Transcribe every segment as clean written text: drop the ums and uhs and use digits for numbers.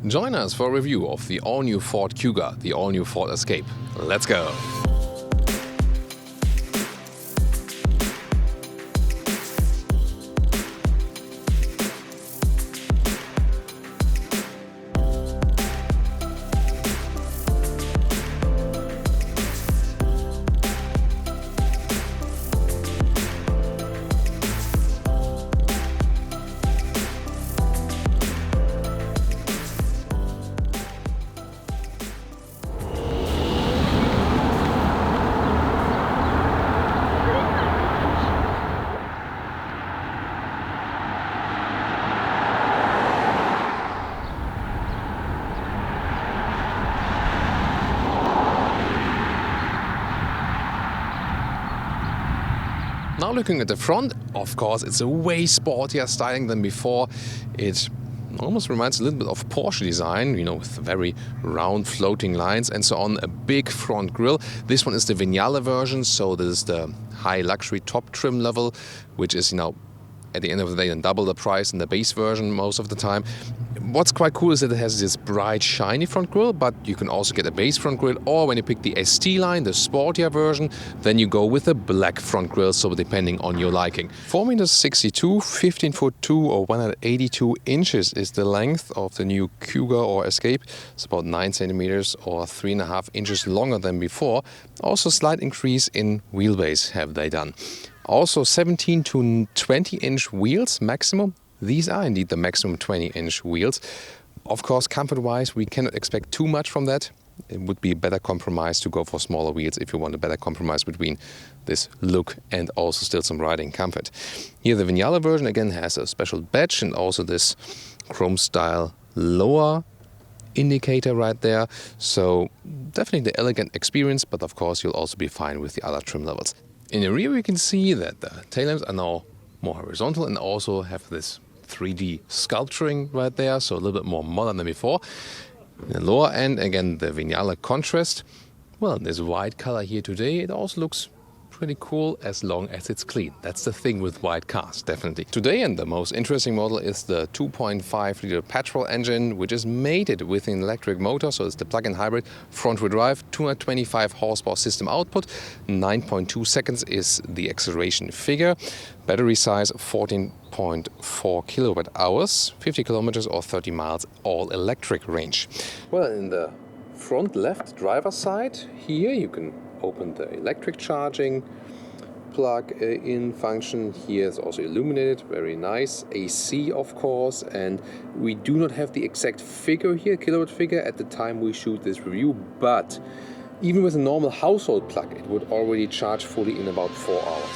Join us for a review of the all-new Ford Kuga, the all-new Ford Escape. Let's go! Now looking at the front, of course, it's a way sportier styling than before. It almost reminds a little bit of Porsche design, with very round floating lines and so on. A big front grille. This one is the Vignale version, so this is the high luxury top trim level, which is, at the end of the day, then double the price in the base version most of the time. What's quite cool is that it has this bright, shiny front grille, but you can also get a base front grille, or when you pick the ST line, the sportier version, then you go with a black front grille, so depending on your liking. 4.62 meters, 15'2" or 182 inches is the length of the new Kuga or Escape. It's about 9 centimeters or 3.5 inches longer than before. Also slight increase in wheelbase have they done. Also 17 to 20 inch wheels maximum. These are indeed the maximum 20-inch wheels. Of course, comfort-wise, we cannot expect too much from that. It would be a better compromise to go for smaller wheels if you want a better compromise between this look and also still some riding comfort. Here the Vignale version again has a special badge and also this chrome-style lower indicator right there. So definitely the elegant experience, but of course you'll also be fine with the other trim levels. In the rear we can see that the tail lamps are now more horizontal and also have this 3D sculpturing right there, so a little bit more modern than before. In the lower end, again, the Vignale contrast. Well, this white color here today, it also looks pretty cool as long as it's clean. That's the thing with white cars, definitely. Today, and the most interesting model is the 2.5 liter petrol engine, which is mated with an electric motor, so it's the plug-in hybrid, front-wheel drive, 225 horsepower system output, 9.2 seconds is the acceleration figure, battery size 14.4 kilowatt hours, 50 kilometers or 30 miles all electric range. Well, in the front left driver's side, here you can open the electric charging plug-in function. Here is also illuminated, very nice. AC, of course, and we do not have the exact figure here, kilowatt figure, at the time we shoot this review, but even with a normal household plug, it would already charge fully in about 4 hours.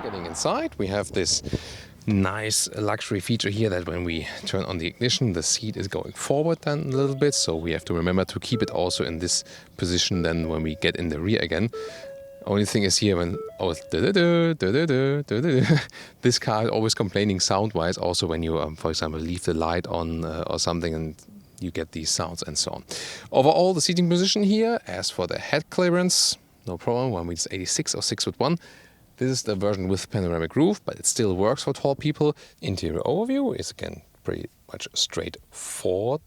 Getting inside, we have this nice luxury feature here that when we turn on the ignition, the seat is going forward then a little bit, so we have to remember to keep it also in this position then when we get in the rear again. Only thing is here when this car is always complaining sound-wise, also when you, for example, leave the light on or something and you get these sounds and so on. Overall, the seating position here, as for the head clearance, no problem, 1.86 or 6'1". This is the version with panoramic roof, but it still works for tall people. Interior overview is again pretty much straightforward.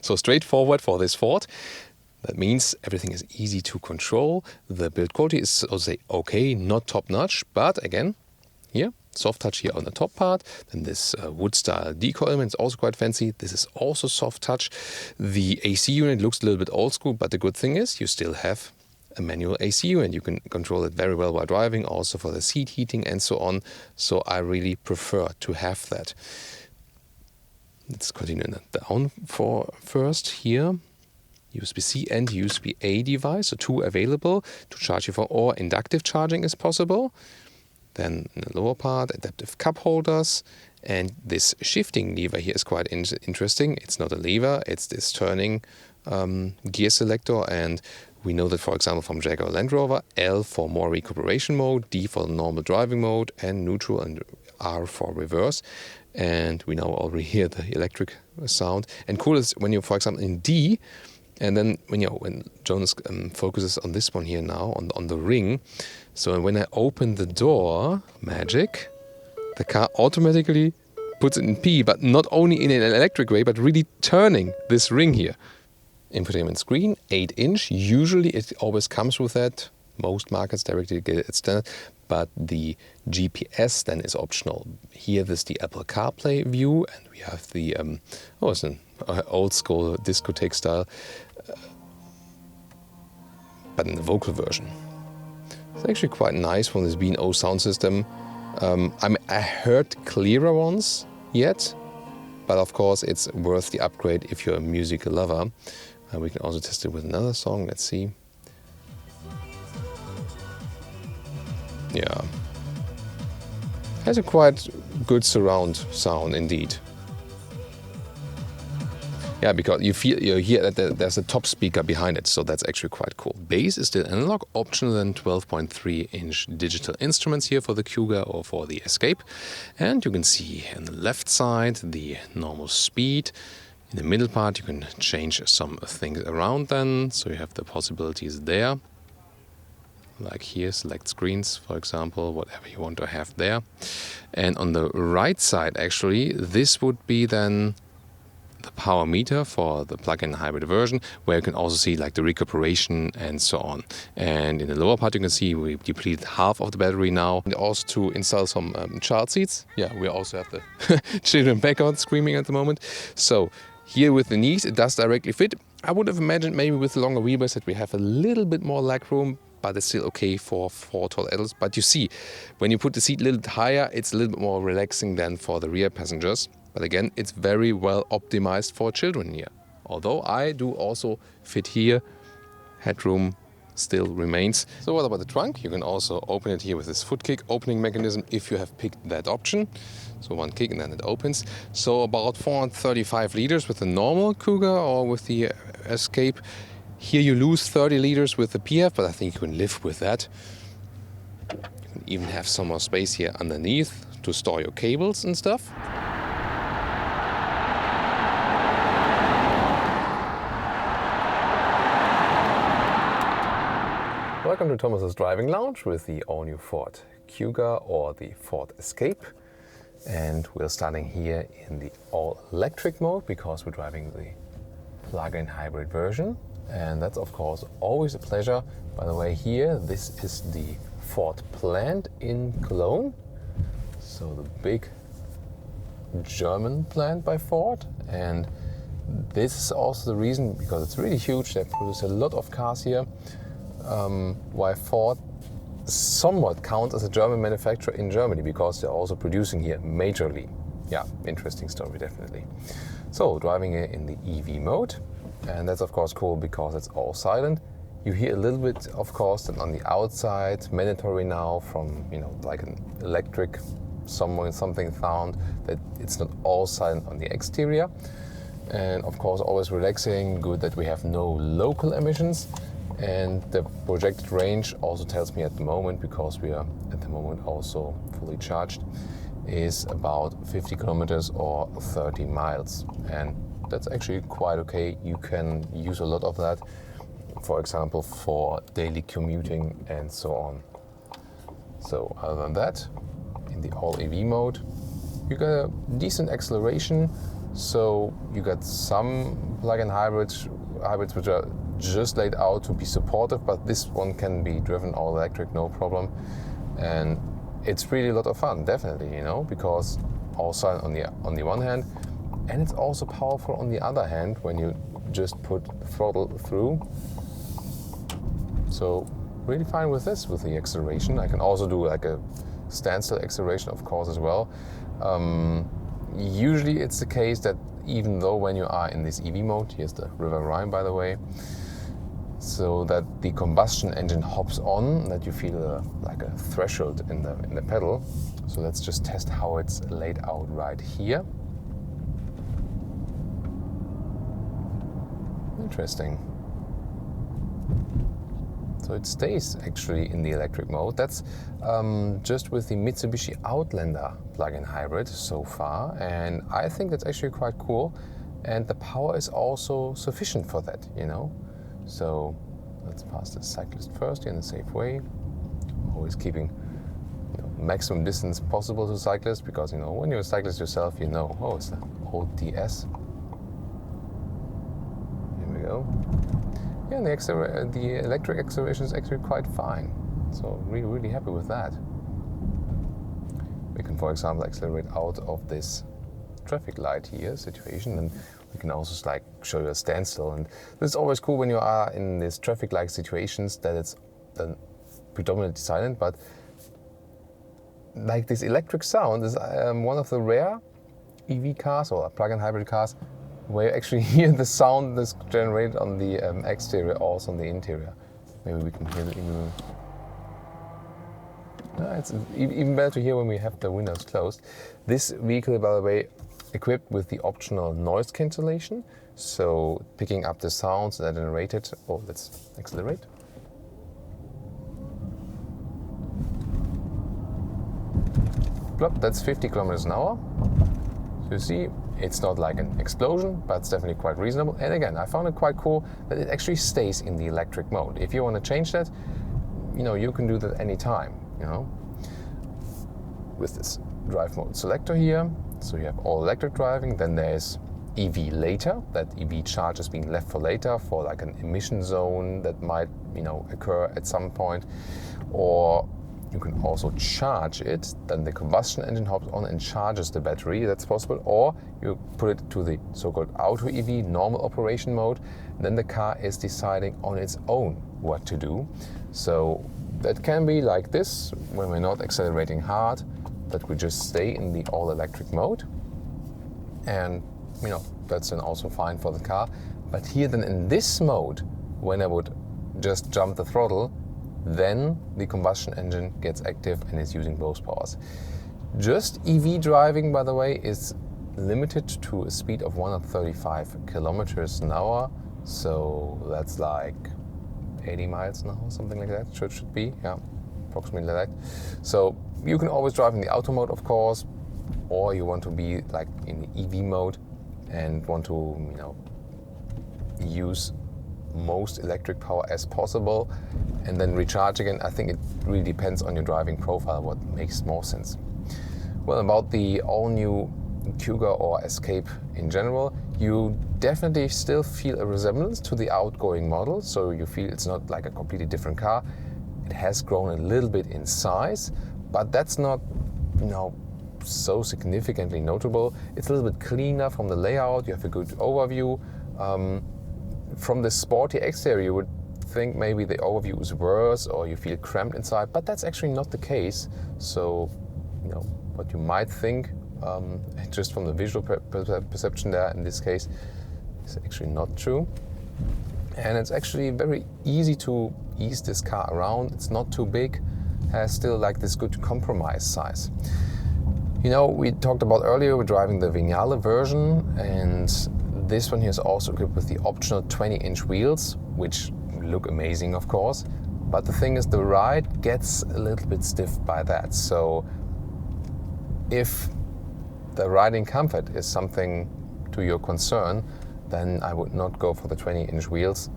So straightforward for this Ford. That means everything is easy to control. The build quality is, so to say, okay, not top notch, but again, here, soft touch here on the top part. Then this wood style deco element is also quite fancy. This is also soft touch. The AC unit looks a little bit old school, but the good thing is you still have a manual AC unit. You can control it very well while driving, also for the seat heating and so on. So I really prefer to have that. Let's continue down for first here. USB-C and USB-A device, so two available to charge your phone, or inductive charging is possible. Then in the lower part, adaptive cup holders. And this shifting lever here is quite interesting. It's not a lever, it's this turning gear selector. And we know that, for example, from Jaguar Land Rover, L for more recuperation mode, D for normal driving mode, and neutral, and R for reverse. And we now already hear the electric sound. And cool is when you're, for example, in D, and then when Jonas focuses on this one here now, on the ring. So when I open the door, magic, the car automatically puts it in P, but not only in an electric way, but really turning this ring here. Infotainment screen, 8-inch. Usually it always comes with that. Most markets directly get it standard, but the GPS then is optional. Here there's the Apple CarPlay view, and we have the, it's an old school discotheque style, but in the vocal version. It's actually quite nice from this B&O sound system. I heard clearer ones yet, but of course it's worth the upgrade if you're a music lover. We can also test it with another song. Let's see. Yeah, has a quite good surround sound indeed. Yeah, because you hear that there's a top speaker behind it, so that's actually quite cool. Bass is still analog, optional than 12.3-inch digital instruments here for the Kuga or for the Escape. And you can see on the left side the normal speed. In the middle part you can change some things around then, so you have the possibilities there. Like here, select screens, for example, whatever you want to have there. And on the right side, actually, this would be then the power meter for the plug-in hybrid version, where you can also see like the recuperation and so on. And in the lower part, you can see we depleted half of the battery now. And also to install some child seats. Yeah, we also have the children background screaming at the moment. So here with the knees, it does directly fit. I would have imagined maybe with the longer wheelbase that we have a little bit more leg room, but it's still okay for 4 tall adults. But you see, when you put the seat a little bit higher, it's a little bit more relaxing than for the rear passengers. But again, it's very well optimized for children here. Although I do also fit here, headroom still remains. So what about the trunk? You can also open it here with this foot kick opening mechanism if you have picked that option. So one kick and then it opens. So about 435 liters with the normal Kuga or with the Escape. Here you lose 30 liters with the PHEV, but I think you can live with that. You can even have some more space here underneath to store your cables and stuff. Welcome to Thomas's Driving Lounge with the all-new Ford Kuga or the Ford Escape. And we're starting here in the all-electric mode because we're driving the plug-in hybrid version. And that's of course always a pleasure. By the way, here, this is the Ford plant in Cologne. So the big German plant by Ford. And this is also the reason, because it's really huge, they produce a lot of cars here, why Ford somewhat counts as a German manufacturer in Germany, because they're also producing here majorly. Yeah, interesting story, definitely. So driving here in the EV mode. And that's of course cool because it's all silent. You hear a little bit, of course, that on the outside, mandatory now from, like an electric something sound, that it's not all silent on the exterior. And of course, always relaxing, good that we have no local emissions. And the projected range also tells me at the moment, because we are at the moment also fully charged, is about 50 kilometers or 30 miles. And that's actually quite okay. You can use a lot of that, for example, for daily commuting and so on. So other than that, in the all EV mode, you got a decent acceleration. So you got some plug-in hybrids which are just laid out to be supportive, but this one can be driven all electric, no problem. And it's really a lot of fun, definitely, because all silent on the one hand, and it's also powerful on the other hand when you just put the throttle through. So really fine with this, with the acceleration. I can also do like a standstill acceleration, of course, as well. Usually it's the case that even though when you are in this EV mode, here's the River Rhine, by the way, so that the combustion engine hops on, that you feel like a threshold in the pedal. So let's just test how it's laid out right here. Interesting. So it stays actually in the electric mode. That's just with the Mitsubishi Outlander plug-in hybrid so far, and I think that's actually quite cool. And the power is also sufficient for that, you know. So let's pass the cyclist first in a safe way, always keeping maximum distance possible to cyclists, because when you're a cyclist yourself, oh, it's the old DS. Here we go. Yeah, and the electric acceleration is actually quite fine. So really happy with that. We can, for example, accelerate out of this traffic light here situation, and we can also just show you a standstill. And this is always cool when you are in these traffic light situations, that it's predominantly silent, but this electric sound is one of the rare EV cars or plug-in hybrid cars where you actually hear the sound that's generated on the exterior, also on the interior. Maybe we can hear it even. It's even better to hear when we have the windows closed. This vehicle, by the way, equipped with the optional noise cancellation, so picking up the sounds that are generated. Oh, let's accelerate. Plop, that's 50 kilometers an hour. So you see, it's not like an explosion, but it's definitely quite reasonable. And again, I found it quite cool that it actually stays in the electric mode. If you want to change that, you can do that anytime, with this drive mode selector here. So you have all electric driving, then there's EV later, that EV charge is being left for later, for like an emission zone that might, occur at some point. Or you can also charge it, then the combustion engine hops on and charges the battery, that's possible. Or you put it to the so-called Auto EV, normal operation mode, then the car is deciding on its own what to do. So that can be like this, when we're not accelerating hard, that we just stay in the all-electric mode. And, that's then also fine for the car. But here then in this mode, when I would just jump the throttle, then the combustion engine gets active and is using both powers. Just EV driving, by the way, is limited to a speed of 135 kilometers an hour. So that's like 80 miles an hour, something like that. Should be, yeah, approximately like that. So you can always drive in the auto mode, of course, or you want to be like in the EV mode and want to, use most electric power as possible and then recharge again. I think it really depends on your driving profile what makes more sense. Well, about the all-new Kuga or Escape in general, you definitely still feel a resemblance to the outgoing model, so you feel it's not like a completely different car. It has grown a little bit in size, but that's not so significantly notable. It's a little bit cleaner from the layout, you have a good overview. From the sporty exterior, you would think maybe the overview is worse or you feel cramped inside, but that's actually not the case. So, what you might think, just from the visual perception there in this case, is actually not true. And it's actually very easy to ease this car around. It's not too big, has still like this good compromise size. We talked about earlier, we're driving the Vignale version, and this one here is also equipped with the optional 20-inch wheels, which look amazing, of course. But the thing is, the ride gets a little bit stiff by that. So if the riding comfort is something to your concern, then I would not go for the 20-inch wheels.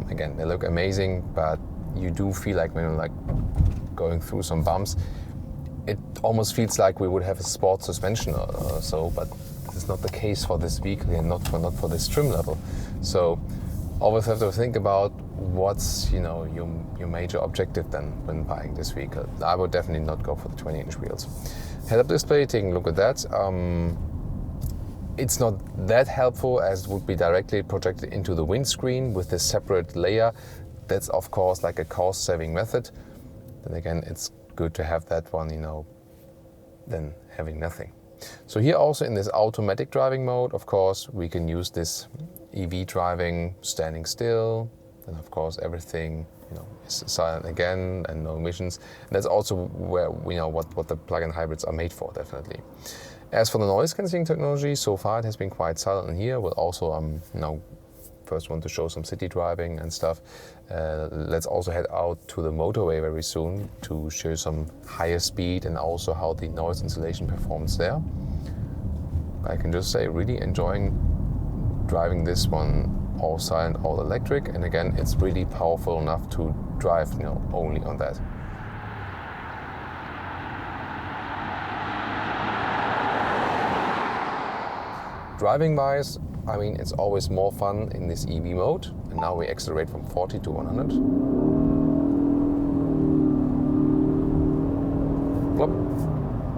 Again, they look amazing, but you do feel like when you're going through some bumps, it almost feels like we would have a sport suspension or so, but it's not the case for this vehicle and not for this trim level. So always have to think about what's your major objective then when buying this vehicle. I would definitely not go for the 20-inch wheels. Head-up display, taking a look at that. It's not that helpful as it would be directly projected into the windscreen with this separate layer. That's of course like a cost-saving method. Then again, it's good to have that one, than having nothing. So here also in this automatic driving mode, of course, we can use this EV driving, standing still, then of course everything is silent again and no emissions. And that's also where we know what the plug-in hybrids are made for, definitely. As for the noise cancelling technology, so far it has been quite silent in here. We'll also now first want to show some city driving and stuff. Let's also head out to the motorway very soon to show some higher speed and also how the noise insulation performs there. I can just say really enjoying driving this one all silent, all electric, and again it's really powerful enough to drive only on that. Driving wise, I mean, it's always more fun in this EV mode, and now we accelerate from 40 to 100. Plop.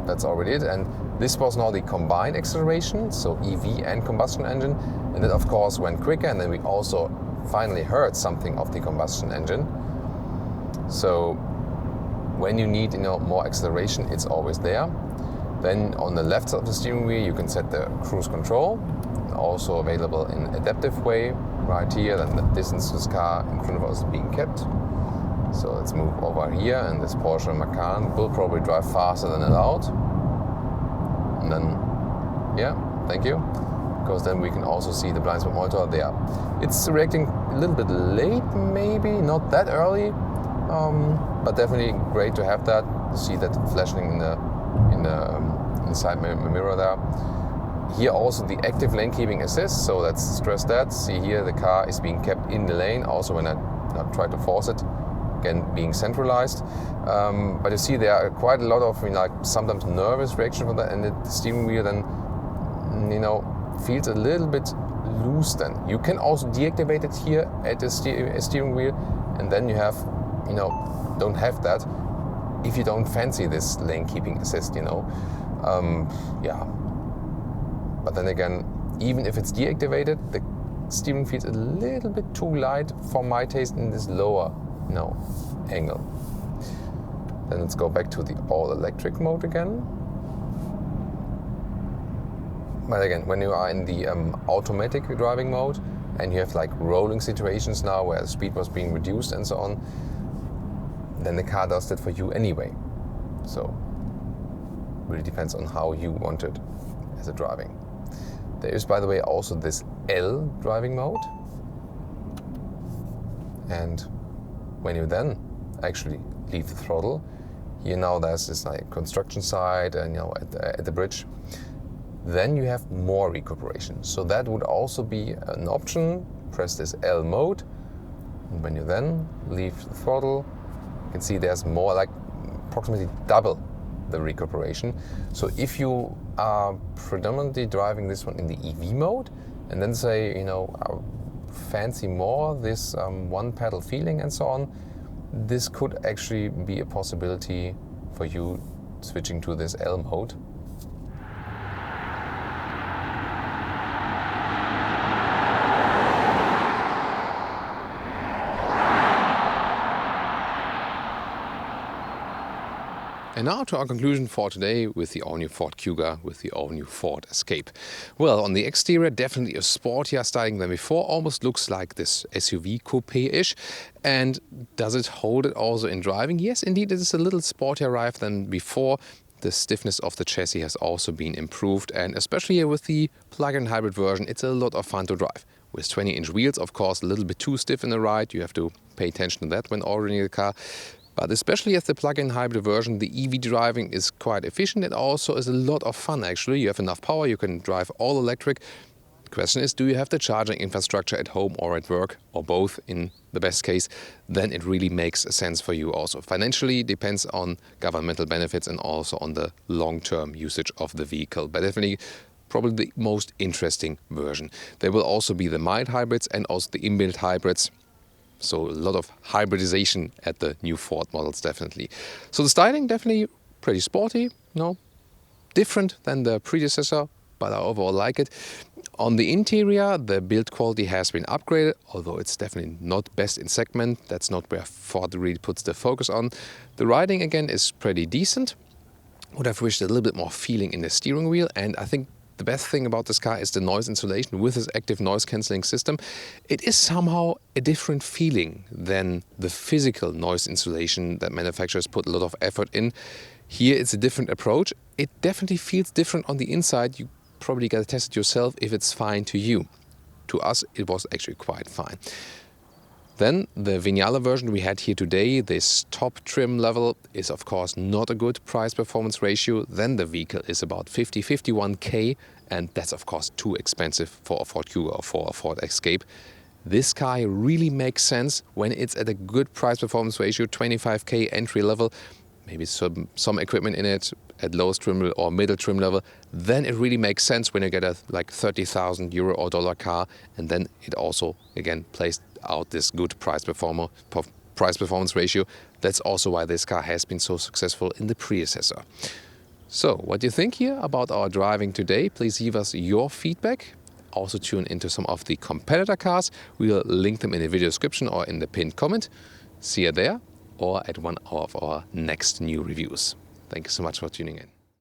That's already it, and this was now the combined acceleration, so EV and combustion engine, and that of course went quicker, and then we also finally heard something of the combustion engine. So when you need more acceleration, it's always there. Then on the left side of the steering wheel you can set the cruise control, also available in adaptive way right here. Then the distance to this car in front of us is being kept. So let's move over here, and this Porsche Macan will probably drive faster than allowed. And then, yeah, thank you, because then we can also see the blind spot monitor there. It's reacting a little bit late, maybe not that early, but definitely great to have that. See that flashing in the side mirror there. Here also the active lane keeping assist, so let's stress that. See here the car is being kept in the lane, also when I try to force it, again being centralized. But you see there are quite a lot of sometimes nervous reaction from that, and the steering wheel then feels a little bit loose. Then you can also deactivate it here at the steering wheel, and then you have don't have that if you don't fancy this lane keeping assist, yeah. But then again, even if it's deactivated, the steering feels a little bit too light for my taste in this lower angle. Then let's go back to the all-electric mode again. But again, when you are in the automatic driving mode and you have rolling situations now where the speed was being reduced and so on, then the car does that for you anyway. So really depends on how you want it as a driving. There is, by the way, also this L driving mode, and when you then actually leave the throttle, here now there's this construction site and at the bridge, then you have more recuperation. So that would also be an option. Press this L mode, and when you then leave the throttle, you can see there's more, approximately double the recuperation. So if you are predominantly driving this one in the EV mode, and then say fancy more this one pedal feeling and so on, this could actually be a possibility for you switching to this L mode. And now to our conclusion for today with the all-new Ford Kuga, with the all-new Ford Escape. Well, on the exterior, definitely a sportier styling than before. Almost looks like this SUV coupe-ish. And does it hold it also in driving? Yes, indeed, it is a little sportier ride than before. The stiffness of the chassis has also been improved, and especially here with the plug-in hybrid version, it's a lot of fun to drive. With 20-inch wheels, of course, a little bit too stiff in the ride. You have to pay attention to that when ordering the car. But especially as the plug-in hybrid version, the EV driving is quite efficient. It also is a lot of fun, actually. You have enough power, you can drive all electric. The question is, do you have the charging infrastructure at home or at work, or both in the best case? Then it really makes sense for you also. Financially, depends on governmental benefits and also on the long-term usage of the vehicle. But definitely, probably the most interesting version. There will also be the mild hybrids and also the inbuilt hybrids. So a lot of hybridization at the new Ford models, definitely. So the styling, definitely pretty sporty, different than the predecessor, but I overall like it. On the interior, the build quality has been upgraded, although it's definitely not best in segment. That's not where Ford really puts the focus on. The riding, again, is pretty decent. Would have wished a little bit more feeling in the steering wheel, and I think the best thing about this car is the noise insulation with this active noise cancelling system. It is somehow a different feeling than the physical noise insulation that manufacturers put a lot of effort in. Here it's a different approach. It definitely feels different on the inside. You probably got to test it yourself if it's fine to you. To us, it was actually quite fine. Then the Vignale version we had here today, this top trim level is of course not a good price-performance ratio. Then the vehicle is about 51K, and that's of course too expensive for a Ford Kuga or for a Ford Escape. This car really makes sense when it's at a good price-performance ratio, 25K entry level, maybe some equipment in it at lowest trim level or middle trim level. Then it really makes sense when you get a like 30,000 euro or dollar car, and then it also again plays out this good price-performance ratio. That's also why this car has been so successful in the predecessor. So, what do you think here about our driving today? Please give us your feedback. Also tune into some of the competitor cars. We'll link them in the video description or in the pinned comment. See you there or at one of our next new reviews. Thank you so much for tuning in.